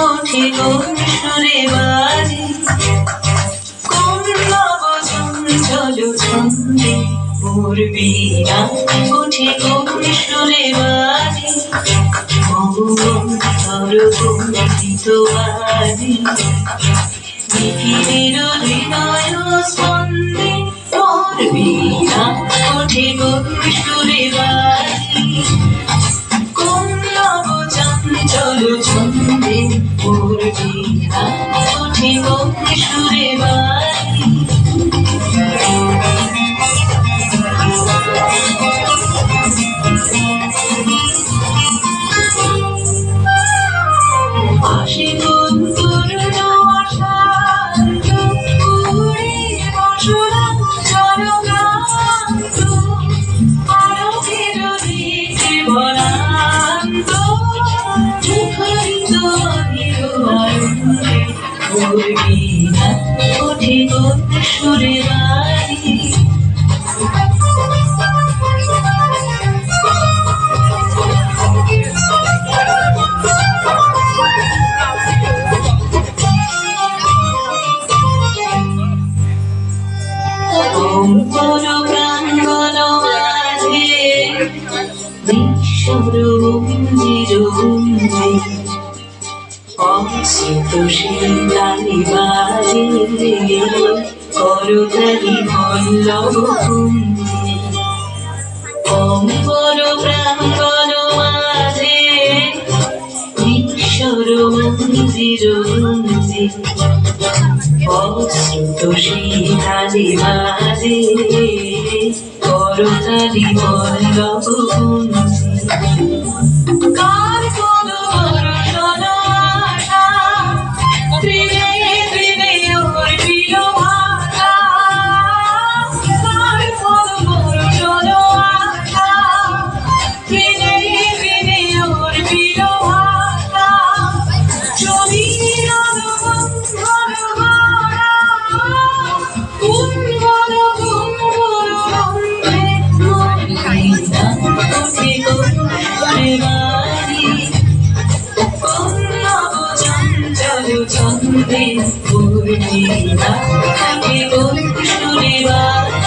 ওঠে কোন সুরে বাজে, কোন নব চঞ্চল ছন্দে মোর বীণা ওঠে কোন সুরে বাজে, অন্তরকম্পিত বাজে নিখিলের হৃদয় স্পন্দে মোর বীণা ওঠে কোন সুরে বাজে, কোন নব চঞ্চল ছন্দে মোর বীণা ওঠে কোন সুরে বাজে। আসে কোন তরুণ অশান্ত উড়ে বসরা জনগান্ত, আলোকের দিকে বরান্ত মুখরিত নিরুয়ারুণে মোর বীণা ওঠে কোন সুরে বাজে। অঙ্কন প্রাঙ্গণ মাঝে বিশ্বরঞ্জিরঞ্জি অশ্রিত শিলালি বাজে করতালি পল্লব কুঞ্জি। অঙ্কন প্রাঙ্গণ মাঝে বিশ্বরঞ্জিরঞ্জি অশ্রিত শিলালি বাজে করতালি পল্লব কুঞ্জি। কার কোন বর্ষণ আশা ত্রিনে ত্রিনে অর্পিল ভাষা, কার কোন বর্ষণ আশা ত্রিনে ত্রিনে অর্পিল ভাষা, জমির অনুবন্ধন ভরা কুঞ্জন কুঞ্জন রন্ধে মোর বীণা ওঠে কোন সুরে বাজে, কোন নব চঞ্চল ছন্দে মোর বীণা ওঠে কোন সুরে বাজে।